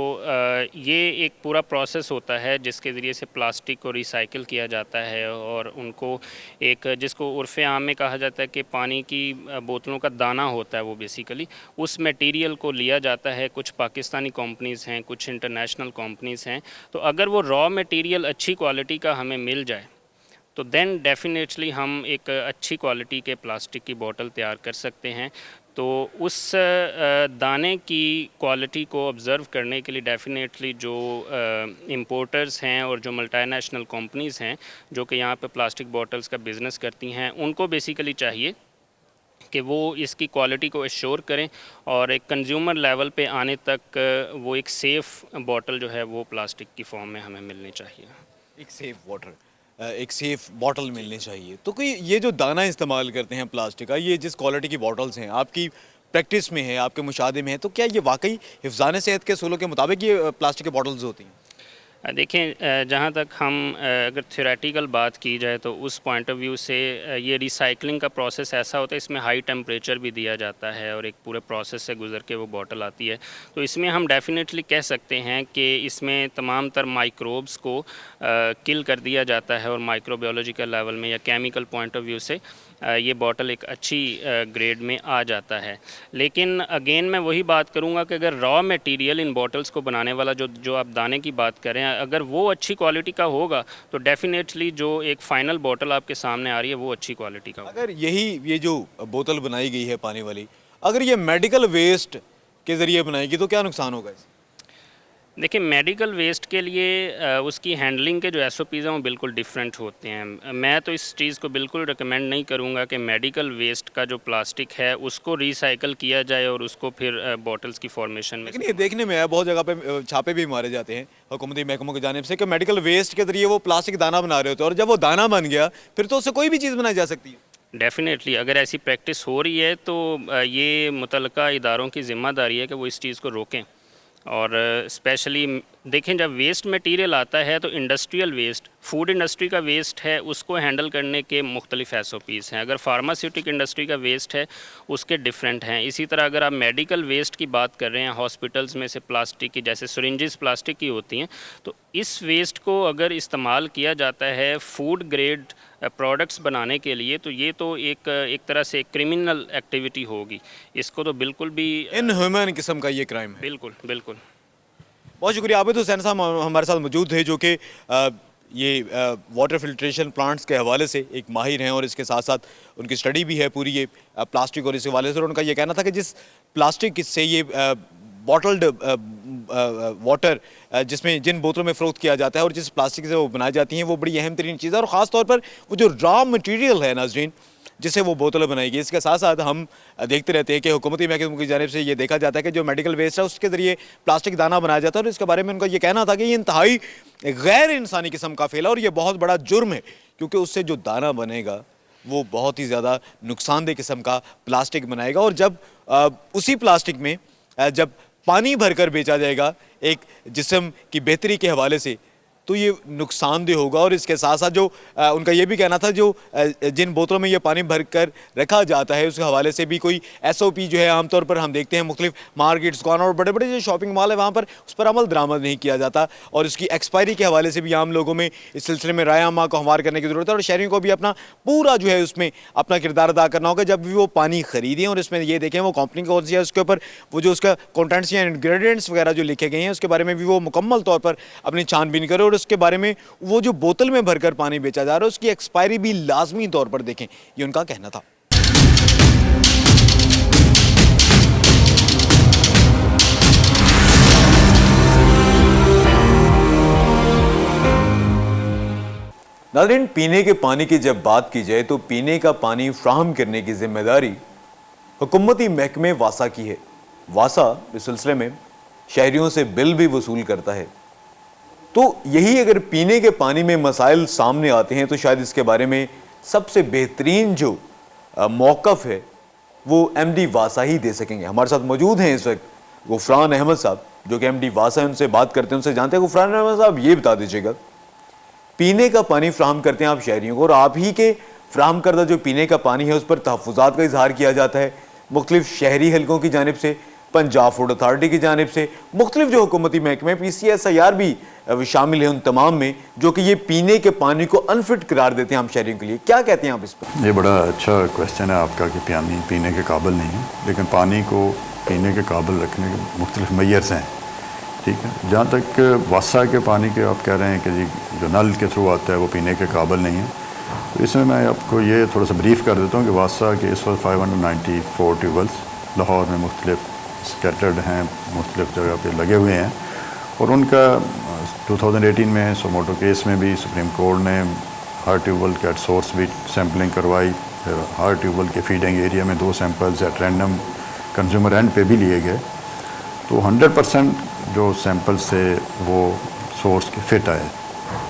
ये एक पूरा प्रोसेस होता है जिसके ज़रिए से प्लास्टिक को रिसाइकिल किया जाता है और उनको एक जिसको उर्फ़ आम में कहा जाता है कि पानी की बोतलों का दाना होता है, वो बेसिकली उस मटेरियल को लिया जाता है। कुछ पाकिस्तानी कंपनीज़ हैं, कुछ इंटरनेशनल कंपनीज़ हैं। तो अगर वो रॉ मटेरियल अच्छी क्वालिटी का हमें मिल जाए तो देन डेफिनेटली हम एक अच्छी क्वालिटी के प्लास्टिक की बोतल तैयार कर सकते हैं। तो उस दाने की क्वालिटी को ऑब्ज़र्व करने के लिए डेफ़िनेटली जो इंपोर्टर्स हैं और जो मल्टीनेशनल कंपनीज़ हैं जो कि यहाँ पे प्लास्टिक बॉटल्स का बिज़नेस करती हैं, उनको बेसिकली चाहिए कि वो इसकी क्वालिटी को एश्योर करें और एक कंज्यूमर लेवल पे आने तक वो एक सेफ़ बॉटल जो है वो प्लास्टिक की फॉर्म में हमें मिलनी चाहिए। एक सेफ वाटर, एक सेफ बॉटल मिलनी चाहिए। तो कोई ये जो दाना इस्तेमाल करते हैं प्लास्टिक का, ये जिस क्वालिटी की बॉटल्स हैं, आपकी प्रैक्टिस में है, आपके मुशाहदे में है, तो क्या ये वाकई हिफ्ज़ान सेहत के असूलों के मुताबिक ये प्लास्टिक की बॉटल्स होती हैं? देखें, जहाँ तक हम अगर थ्योरेटिकल बात की जाए तो उस पॉइंट ऑफ व्यू से ये रिसाइकलिंग का प्रोसेस ऐसा होता है, इसमें हाई टेम्परेचर भी दिया जाता है और एक पूरे प्रोसेस से गुजर के वो बॉटल आती है। तो इसमें हम डेफिनेटली कह सकते हैं कि इसमें तमाम तर माइक्रोब्स को किल कर दिया जाता है और माइक्रोबायोलॉजिकल लेवल में या केमिकल पॉइंट ऑफ व्यू से ये बॉटल एक अच्छी ग्रेड में आ जाता है। लेकिन अगेन मैं वही बात करूँगा कि अगर रॉ मटेरियल इन बॉटल्स को बनाने वाला जो आप दाने की बात कर रहे हैं, अगर वो अच्छी क्वालिटी का होगा तो डेफिनेटली जो एक फ़ाइनल बॉटल आपके सामने आ रही है वो अच्छी क्वालिटी का होगा। अगर ये जो बोतल बनाई गई है पानी वाली, अगर ये मेडिकल वेस्ट के ज़रिए बनाएगी तो क्या नुकसान होगा इससे? देखिए, मेडिकल वेस्ट के लिए उसकी हैंडलिंग के जो SOPs हैं वो बिल्कुल डिफरेंट होते हैं। मैं तो इस चीज़ को बिल्कुल रिकमेंड नहीं करूँगा कि मेडिकल वेस्ट का जो प्लास्टिक है उसको रिसाइकल किया जाए और उसको फिर बॉटल्स की फॉर्मेशन में। लेकिन ये देखने में आया, बहुत जगह पे छापे भी मारे जाते हैं हुकूमती महकमों की जानिब से कि मेडिकल वेस्ट के ज़रिए वो प्लास्टिक दाना बना रहे होते हैं, और जब वो दाना बन गया फिर तो उससे कोई भी चीज़ बनाई जा सकती है। डेफिनेटली अगर ऐसी प्रैक्टिस हो रही है तो ये मुतल्लिका इदारों की ज़िम्मेदारी है कि वो इस चीज़ को रोकें। और स्पेशली देखें, जब वेस्ट मटेरियल आता है तो इंडस्ट्रियल वेस्ट, फूड इंडस्ट्री का वेस्ट है, उसको हैंडल करने के मुख्तलिफ SOPs हैं। अगर फार्मास्यूटिक इंडस्ट्री का वेस्ट है उसके डिफरेंट हैं। इसी तरह अगर आप मेडिकल वेस्ट की बात कर रहे हैं, हॉस्पिटल्स में से प्लास्टिक की, जैसे सिरिंजेस प्लास्टिक की होती हैं, तो इस वेस्ट को अगर इस्तेमाल किया जाता है फूड ग्रेड प्रोडक्ट्स बनाने के लिए तो ये तो एक तरह से क्रिमिनल एक्टिविटी होगी। इसको तो बिल्कुल भी इनह्यूमन किस्म का ये क्राइम है। बिल्कुल बिल्कुल। बहुत शुक्रिया। आबिद हुसैन साहब हमारे साथ मौजूद थे, जो कि ये वाटर फिल्ट्रेशन प्लांट्स के हवाले से एक माहिर हैं और इसके साथ साथ उनकी स्टडी भी है पूरी ये प्लास्टिक और इस हवाले से। और उनका ये कहना था कि जिस प्लास्टिक से ये बॉटल्ड वाटर जिसमें जिन बोतलों में फ़रोख्त किया जाता है और जिस प्लास्टिक से वो बनाई जाती हैं वो बड़ी अहम तरीन चीज़ है, और ख़ास तौर पर वो जो रॉ मटेरियल है नाज़रीन जिससे वो बोतलें बनाई गई। इसके साथ साथ हम देखते रहते हैं कि हुकूमती महकमे की जानिब से ये देखा जाता है कि जो मेडिकल वेस्ट है उसके ज़रिए प्लास्टिक दाना बनाया जाता है, और इसके बारे में उनका ये कहना था कि ये इंतहाई गैर इंसानी किस्म का फेला और ये बहुत बड़ा जुर्म है, क्योंकि उससे जो दाना बनेगा वो बहुत ही ज़्यादा नुकसानदेह किस्म का प्लास्टिक बनाएगा। और जब उसी प्लास्टिक में जब पानी भरकर बेचा जाएगा एक जिस्म की बेहतरी के हवाले से तो ये नुकसानदेह होगा। और इसके साथ साथ जो उनका ये भी कहना था जो जिन बोतलों में ये पानी भरकर रखा जाता है उसके हवाले से भी कोई SOP जो है आमतौर पर हम देखते हैं मुख्तलिफ मार्केट्स दुकान और बड़े बड़े जो शॉपिंग मॉल है वहाँ पर उस पर अमल दरामद नहीं किया जाता, और इसकी एक्सपायरी के हवाले से भी आम लोगों में इस सिलसिले में राय आमा को हमवार करने की ज़रूरत है। और शहरियों को भी अपना पूरा जो है उसमें अपना किरदार अदा करना होगा जब भी वो पानी ख़रीदें, और इसमें ये देखें वो कंपनी कौन सी है, उसके ऊपर वो जो उसका कॉन्टेंट्स या इंग्रेडिएंट्स वगैरह जो लिखे गए हैं उसके बारे में भी वो मुकम्मल तौर पर अपनी छानबीन करें, और उसके बारे में वो जो बोतल में भरकर पानी बेचा जा रहा है उसकी एक्सपायरी भी लाजमी तौर पर देखें, ये उनका कहना था। नाज़रीन, पीने के पानी की जब बात की जाए तो पीने का पानी फ्राहम करने की जिम्मेदारी हुकूमती महकमे वासा की है। वासा इस सिलसिले में शहरियों से बिल भी वसूल करता है। तो यही अगर पीने के पानी में मसाइल सामने आते हैं तो शायद इसके बारे में सबसे बेहतरीन जो मौक़िफ़ है वो MD वासा ही दे सकेंगे। हमारे साथ मौजूद हैं इस वक्त गुफरान अहमद साहब जो कि MD वासा है, उनसे बात करते हैं, उनसे जानते हैं। गुफरान अहमद साहब, ये बता दीजिएगा, पीने का पानी फ्राहम करते हैं आप शहरियों को, और आप ही के फ्राहम करदा जो पीने का पानी है उस पर तहफ़्फ़ुज़ात का इजहार किया जाता है मुख्तलिफ शहरी हलकों की जानिब से, पंजाब फूड अथॉरिटी की जानिब से, मुख्तलिफ जो हुकूमती महकमे PCSIR भी शामिल है उन तमाम में, जो कि ये पीने के पानी को अनफिट करार देते हैं हम शहरियों के लिए। क्या कहते हैं आप इस पर? ये बड़ा अच्छा क्वेश्चन है आपका कि पानी पीने के काबिल नहीं है, लेकिन पानी को पीने के काबिल रखने के मुख्तलिफ मय्यर्स हैं, ठीक है। जहाँ तक वासा के पानी के आप कह रहे हैं कि जी जो नल के थ्रू आता है वो पीने के काबिल नहीं है, तो इसमें मैं आपको ये थोड़ा सा ब्रीफ कर देता हूँ कि वासा के इस वक्त 594 ट्यूबवेल्स लाहौर में मुख्तलिफ स्कैटर्ड हैं, मुख्तलिफ जगह पे लगे हुए हैं। और उनका 2018 में सोमोटो केस में भी सुप्रीम कोर्ट ने हर ट्यूबवेल के एट सोर्स भी सैम्पलिंग करवाई, फिर हर ट्यूबवेल के फीडिंग एरिया में 2 samples at random consumer and पे भी लिए गए। तो 100% जो सैंपल्स थे वो सोर्स के फिट आए,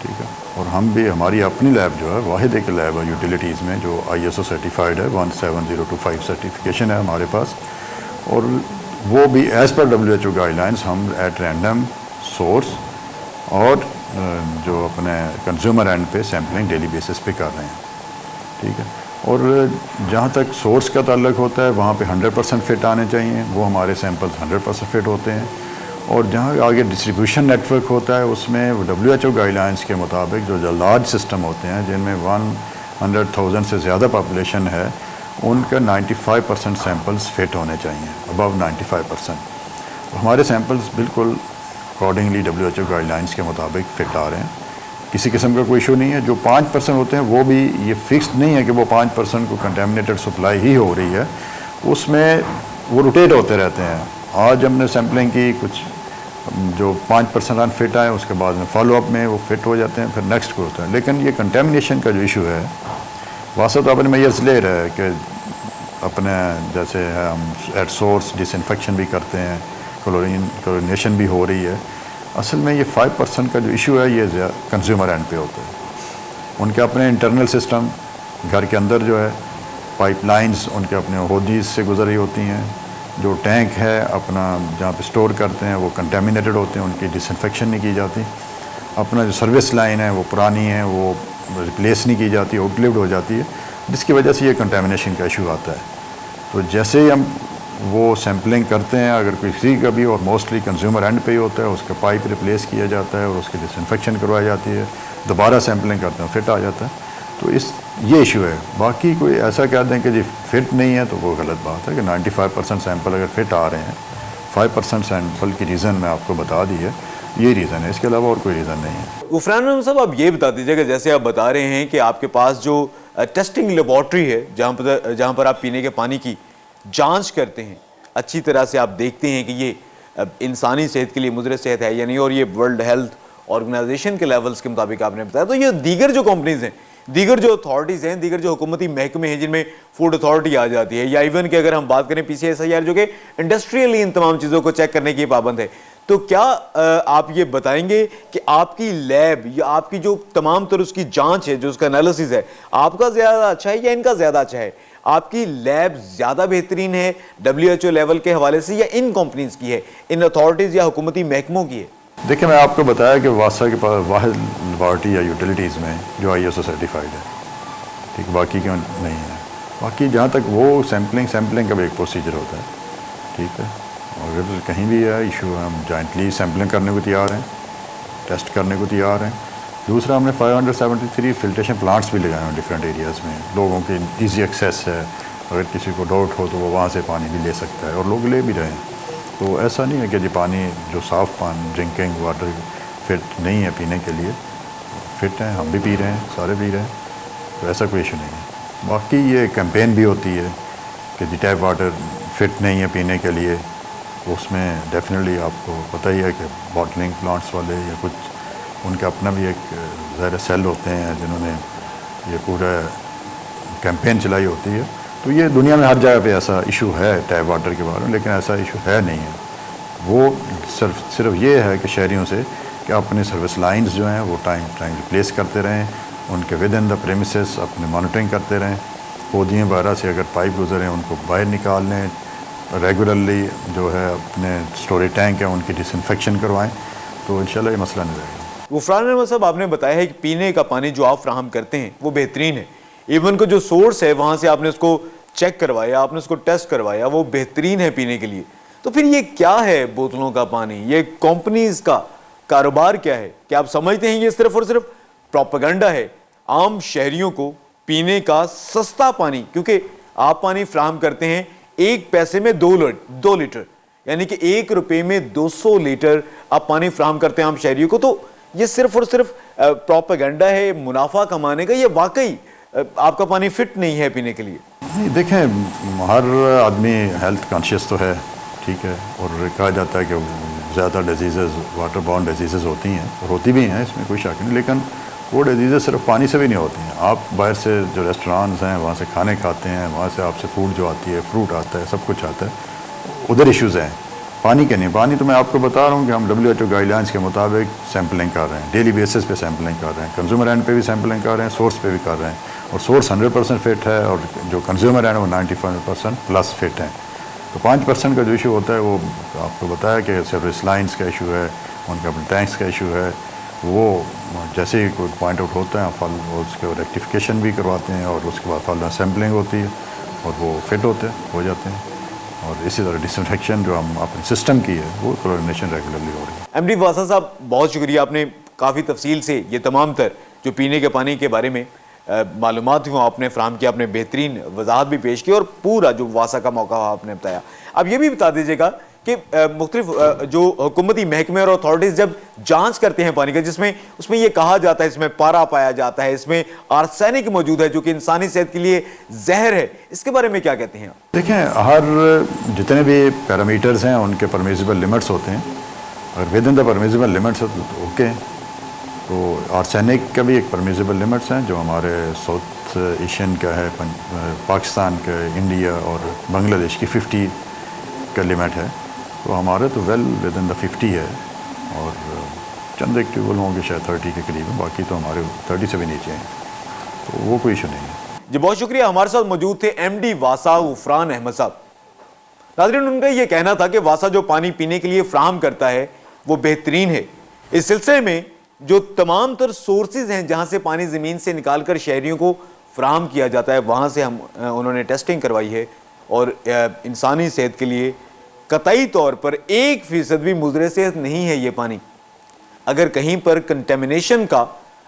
ठीक है। और हम भी, हमारी अपनी लैब जो है वाहिद एक लैब है यूटिलिटीज़ में जो ISO सर्टिफाइड है, 17025 सर्टिफिकेशन है हमारे पास। और वो भी एज़ पर WHO गाइडलाइंस हम एट रैंडम सोर्स और जो अपने कंज्यूमर एंड पे सैम्पलिंग डेली बेसिस पे कर रहे हैं, ठीक है। और जहाँ तक सोर्स का ताल्लुक होता है वहाँ पे 100% फिट आने चाहिए, वो हमारे सैंपल्स 100% फिट होते हैं। और जहाँ आगे डिस्ट्रीब्यूशन नेटवर्क होता है उसमें WHO गाइडलाइंस के मुताबिक जो लार्ज सिस्टम होते हैं जिनमें 100,000 से ज़्यादा पॉपुलेशन है, उनका 95% सैंपल्स फिट होने चाहिए, अबव 95%। हमारे सैंपल्स बिल्कुल अकॉर्डिंगली WHO गाइडलाइंस के मुताबिक फिट आ रहे हैं, किसी किस्म का कोई इशू नहीं है। जो 5% होते हैं वो भी ये फिक्स्ड नहीं है कि वो 5% को कंटेमिनेटेड सप्लाई ही हो रही है, उसमें वो रोटेट होते रहते हैं। आज हमने सैम्पलिंग की, कुछ जो 5% अनफिट आए उसके बाद में फॉलोअप में वो फिट हो जाते हैं, फिर नेक्स्ट को होता है। लेकिन ये कंटेमिनेशन का जो इशू है, वास्तव तो अपने मेजर्स ले रहे हैं कि अपने जैसे है हम एट सोर्स डिसइंफेक्शन भी करते हैं, क्लोरिनेशन भी हो रही है। असल में ये 5% का जो इशू है ये कंज्यूमर एंड पे होता है। उनके अपने इंटरनल सिस्टम घर के अंदर जो है पाइपलाइंस उनके अपने होदीज से गुजर रही होती हैं, जो टैंक है अपना जहाँ पे स्टोर करते हैं वो कंटेमिनेटेड होते हैं, उनकी डिसइंफेक्शन नहीं की जाती। अपना जो सर्विस लाइन है वो पुरानी है, वो रिप्लेस नहीं की जाती, आउटलिव्ड हो जाती है, जिसकी वजह से ये कंटेमिनेशन का इशू आता है। तो जैसे ही हम वो सैम्पलिंग करते हैं, अगर किसी का भी, और मोस्टली कंज्यूमर एंड पे ही होता है, उसका पाइप रिप्लेस किया जाता है और उसकी डिसइंफेक्शन करवाई जाती है, दोबारा सैम्पलिंग करते हैं, फिट आ जाता है। तो ये इशू है। बाकी कोई ऐसा कह दें कि जी फिट नहीं है तो वो गलत बात है कि 95% सैंपल अगर फिट आ रहे हैं, 5% सैंपल की रीज़न मैं आपको बता दी है, ये रीज़न है, इसके अलावा और कोई रीज़न नहीं है। गुफरान साहब, आप ये बता दीजिएगा, जैसे आप बता रहे हैं कि आपके पास जो टेस्टिंग लेबॉर्ट्री है जहाँ पर आप पीने के पानी की जांच करते हैं, अच्छी तरह से आप देखते हैं कि ये इंसानी सेहत के लिए मुज़र सेहत है या नहीं, और ये वर्ल्ड हेल्थ ऑर्गेनाइजेशन के लेवल्स के मुताबिक आपने बताया। तो ये दीगर जो कंपनीज़ हैं, दीगर जो अथॉरिटीज़ हैं, दीगर जो हुकूमती महकमे हैं जिनमें फूड अथॉरिटी आ जाती है, या इवन कि अगर हम बात करें PCSIR जो कि इंडस्ट्रियली इन तमाम चीज़ों को चेक करने की पाबंद है, तो क्या आप ये बताएंगे कि आपकी लैब या आपकी जो तमाम तरह उसकी जांच है, जो उसका एनालिसिस है, आपका ज़्यादा अच्छा है या इनका ज़्यादा अच्छा है? आपकी लैब ज़्यादा बेहतरीन है WHO लेवल के हवाले से या इन कंपनीज़ की है, इन अथॉरिटीज़ या हुकूमती महकमों की है? देखिए, मैं आपको बताया कि वासा के पास वाहिद लेबॉर्ट्री या यूटिलिटीज़ में जो ISO सर्टिफाइड है, ठीक, बाकी क्यों नहीं है। बाकी जहाँ तक वो सैम्पलिंग का भी एक प्रोसीजर होता है, ठीक है। और अगर कहीं भी है इशू, हम जॉइंटली सैम्पलिंग करने को तैयार हैं, टेस्ट करने को तैयार हैं। दूसरा, हमने 573 फिल्ट्रेशन प्लांट्स भी लगाए हैं डिफरेंट एरियाज़ में, लोगों के ईजी एक्सेस है, अगर किसी को डाउट हो तो वो वहाँ से पानी भी ले सकता है, और लोग ले भी रहे हैं। तो ऐसा नहीं है कि जी पानी जो साफ़ पानी ड्रिंकिंग वाटर फिट नहीं है पीने के लिए, फिट है, हम भी पी रहे हैं, सारे पी रहे हैं, तो ऐसा कोई इशू नहीं है। बाकी ये कैंपेन भी होती है कि जी टैप वाटर फिट नहीं है पीने के लिए, उसमें डेफिनेटली आपको पता ही है कि बॉटलिंग प्लांट्स वाले या कुछ उनका अपना भी एक ज़ाहिर सेल होते हैं जिन्होंने ये पूरा कैंपेन चलाई होती है। तो ये दुनिया में हर जगह पे ऐसा इशू है टैप वाटर के बारे में, लेकिन ऐसा इशू है नहीं है। वो सिर्फ ये है कि शहरियों से कि अपने सर्विस लाइंस जो हैं वो टाइम रिप्लेस करते रहें, उनके विद इन द प्रेमिसेस अपने मॉनिटरिंग करते रहें, पौधियों वगैरह से अगर पाइप गुजरें उनको बाहर निकाल लें, रेगुलरली जो है अपने स्टोरेज टैंक है उनकी डिसइंफेक्शन करवाएं, तो इंशाल्लाह ये मसला नहीं रहेगा। गुफरान अहमद साहब, आपने बताया है कि पीने का पानी जो आप फ्राहम करते हैं वो बेहतरीन है, इवन को जो सोर्स है वहाँ से आपने उसको चेक करवाया, आपने उसको टेस्ट करवाया, वो बेहतरीन है पीने के लिए। तो फिर ये क्या है बोतलों का पानी, ये कंपनीज का कारोबार क्या है? क्या आप समझते हैं ये सिर्फ और सिर्फ प्रोपेगेंडा है आम शहरियों को पीने का सस्ता पानी, क्योंकि आप पानी फ्राहम करते हैं 1 पैसे में 2 लीटर, यानी कि 1 रुपये में 200 लीटर आप पानी फ्राहम करते हैं आम शहरियों को, तो ये सिर्फ और सिर्फ प्रोपेगेंडा है मुनाफा कमाने का, ये वाकई आपका पानी फिट नहीं है पीने के लिए? नहीं, देखें, हर आदमी हेल्थ कॉन्शियस तो है, ठीक है, और कहा जाता है कि ज़्यादा डिजीज़ वाटर बॉर्न डिजीज़ होती हैं, और होती भी हैं, इसमें कोई शक नहीं, लेकिन वो डिजीज़ सिर्फ पानी से भी नहीं होती हैं। आप बाहर से जो रेस्टोरेंट्स हैं वहाँ से खाने खाते हैं, वहाँ से आपसे फूड जो आती है, फ्रूट आता है, सब कुछ आता है, उधर इश्यूज़ हैं, पानी के नहीं। पानी तो मैं आपको बता रहा हूँ कि हम WHO गाइडलाइंस के मुताबिक सैम्पलिंग कर रहे हैं, डेली बेसिस पे सैम्पलिंग कर रहे हैं, कंज्यूमर एंड पे भी सैम्पलिंग कर रहे हैं, सोर्स पे भी कर रहे हैं, और सोर्स 100% फिट है और जो कंज्यूमर एंड वो 95% प्लस फिट हैं। तो 5% का जो इशू होता है वो आपको बताया कि सिर्फ लाइन्स का इशू है, उनका अपने टैंक्स का इशू है, वो जैसे ही कोई पॉइंट आउट होता है फल उसके रेक्टिफिकेशन भी करवाते हैं, और उसके बाद फल सैम्पलिंग होती है और वो फिट होते हैं, हो जाते हैं। और इसी तरह डिसइंफेक्शन जो हम अपने सिस्टम की है वो क्लोरिनेशन रेगुलरली हो रही है। MD वासा साहब, बहुत शुक्रिया, आपने काफ़ी तफसील से ये तमाम तर जो पीने के पानी के बारे में मालूमात को आपने फ्राहम किया, आपने बेहतरीन वजाहत भी पेश की और पूरा जो वासा का मौका आपने बताया। अब ये भी बता दीजिएगा कि मुख्तलिफ जो हुकूमती महकमे और अथॉरिटीज़ जब जांच करते हैं पानी का, जिसमें उसमें ये कहा जाता है इसमें पारा पाया जाता है, इसमें आर्सेनिक मौजूद है जो कि इंसानी सेहत के लिए जहर है, इसके बारे में क्या कहते हैं? देखें, हर जितने भी पैरामीटर्स हैं उनके परमिसिबल लिमिट्स होते हैं, अगर with in the permissible limits हो तो ओके। तो आर्सेनिक का भी एक परमिसिबल लिमिट्स हैं जो हमारे साउथ एशियन का है, पाकिस्तान का, इंडिया और बांग्लादेश की 50 का लिमिट है। तो हमारे तो वेल विद इन द 50 है, और चंद एक ट्यूबवेल होंगे शायद 30 के करीब, बाकी तो हमारे 30 से भी नीचे हैं, तो वो कोई इशू नहीं है। जी बहुत शुक्रिया। हमारे साथ मौजूद थे MD वासा गुफरान अहमद साहब। नाज़रीन, उनका यह कहना था कि वासा जो पानी पीने के लिए फ्राहम करता है वो बेहतरीन है। इस सिलसिले में जो तमाम तर सोर्सेज हैं जहां से पानी ज़मीन से निकाल कर शहरियों को फ्राहम किया जाता है, वहां से उन्होंने टेस्टिंग करवाई है, और इंसानी सेहत के लिए कतई तौर पर 1% भी मुज़र सेहत नहीं है ये पानी। अगर कहीं पर कंटेमिनेशन का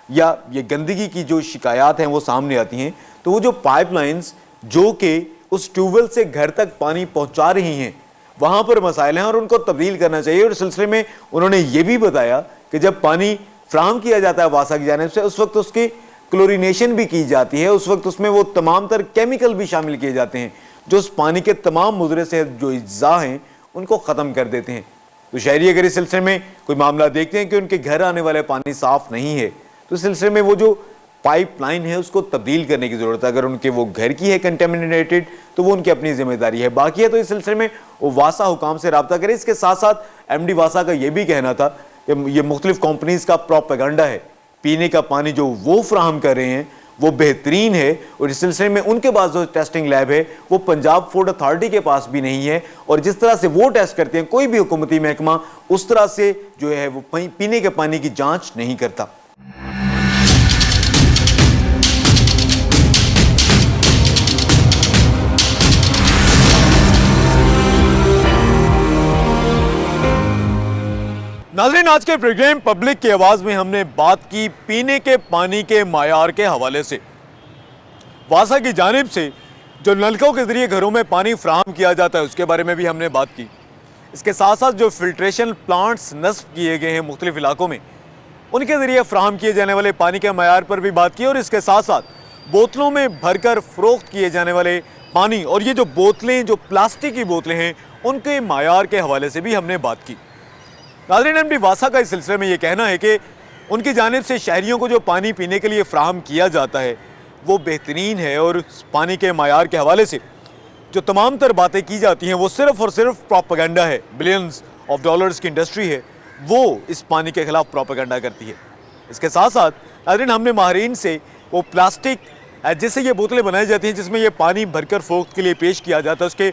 या ये गंदगी की जो शिकायत हैं वो सामने आती हैं, तो वो जो पाइपलाइंस जो कि उस ट्यूबवेल से घर तक पानी पहुंचा रही हैं, वहाँ पर मसाइल हैं और उनको तब्दील करना चाहिए। और इस सिलसिले में उन्होंने ये भी बताया कि जब पानी फ्राहम किया जाता है वासा की जानिब से, उस वक्त उसकी क्लोरिनेशन भी की जाती है, उस वक्त उसमें वो तमाम तर केमिकल भी शामिल किए जाते हैं जो उस पानी के तमाम मुज़र सेहत जो अज्जा हैं उनको ख़त्म कर देते हैं। तो शहरी अगर इस सिलसिले में कोई मामला देखते हैं कि उनके घर आने वाले पानी साफ़ नहीं है, तो इस सिलसिले में वो जो पाइपलाइन है उसको तब्दील करने की ज़रूरत है। अगर उनके वो घर की है कंटेमिनेटेड तो वो उनकी अपनी जिम्मेदारी है, बाकी है तो इस सिलसिले में वो वासा हुकाम से रब्ता करें। इसके साथ साथ MD वासा का ये भी कहना था कि ये मुख्तलिफ कंपनीज़ का प्रोपेगेंडा है, पीने का पानी जो वो फ्राहम कर रहे हैं वो बेहतरीन है, और इस सिलसिले में उनके पास जो टेस्टिंग लैब है वो पंजाब फूड अथॉरिटी के पास भी नहीं है, और जिस तरह से वो टेस्ट करते हैं कोई भी हुकूमती महकमा उस तरह से जो है वो पीने के पानी की जांच नहीं करता। नाज़रीन, आज के प्रोग्राम पब्लिक की आवाज़ में हमने बात की पीने के पानी के मायार के हवाले से। वासा की जानिब से जो नलकों के ज़रिए घरों में पानी फ्राहम किया जाता है उसके बारे में भी हमने बात की। इसके साथ साथ जो फिल्ट्रेशन प्लांट्स नस्ब किए गए हैं मुख्तलिफ इलाकों में, उनके ज़रिए फ्राहम किए जाने वाले पानी के मायार पर भी बात की, और इसके साथ साथ बोतलों में भरकर फ़रोख्त किए जाने वाले पानी और ये जो बोतलें, जो प्लास्टिक की बोतलें हैं, उनके मायार के हवाले से भी हमने बात की। नाज़रीन, MD वासा का इस सिलसिले में ये कहना है कि उनकी जानिब से शहरियों को जो पानी पीने के लिए फ्राहम किया जाता है वो बेहतरीन है, और पानी के मायार के हवाले से जो तमाम तर बातें की जाती हैं वो सिर्फ़ और सिर्फ प्रोपेगेंडा है। बिलियंस ऑफ डॉलर्स की इंडस्ट्री है वो इस पानी के ख़िलाफ़ प्रोपेगेंडा करती है। इसके साथ साथ नाज़रीन, हमने माहिरीन से वो प्लास्टिक जिससे ये बोतलें बनाई जाती हैं जिसमें ये पानी भरकर फ़रोख्त के लिए पेश किया जाता है उसके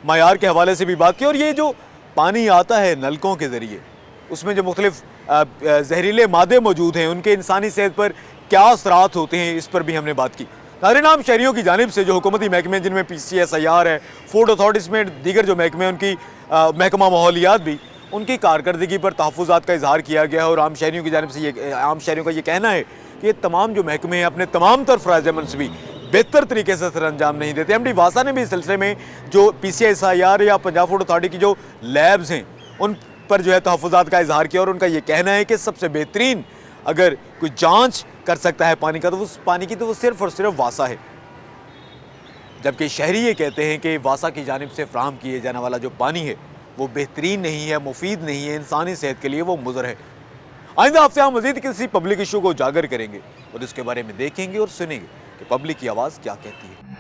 मायार के हवाले से भी बात की, और ये जो पानी आता है नलकों के ज़रिए उसमें जो मुख्तलिफ जहरीले मादे मौजूद हैं उनके इंसानी सेहत पर क्या असरात होते हैं इस पर भी हमने बात की। नाज़रीन, आम शहरियों की जानिब से जो हुकूमती महकमे जिनमें PCSIR है, फूड अथॉरिटीज़ में दीगर जो महकमे उनकी महकमा माहौलियात भी, उनकी कारकर्दगी पर तहफ़्फ़ुज़ात का इजहार किया गया है, और आम शहरियों की जानिब से आम शहरियों का ये कहना है कि ये तमाम जो महकमे हैं अपने तमाम तर फ़राइज़ मनसूबी बेहतर तरीके से सर अंजाम नहीं देते। MD वासा ने भी इस सिलसिले में जो PCSIR या पंजाब फूड अथॉरिटी की जो लैब्स हैं उन पर जो है तहफ़्फ़ुज़ात का इजहार किया, और उनका ये कहना है कि सबसे बेहतरीन अगर कोई जांच कर सकता है पानी का, तो उस पानी की तो वो सिर्फ और सिर्फ वासा है। जबकि शहरी ये कहते हैं कि वासा की जानिब से फ्राहम किए जाने वाला जो पानी है वो बेहतरीन नहीं है, मुफीद नहीं है, इंसानी सेहत के लिए वो मुज़र है। आइंदा हफ्ते हम मज़ीद किसी पब्लिक इशू को उजागर करेंगे और इसके बारे में देखेंगे और सुनेंगे कि पब्लिक की आवाज़ क्या कहती है।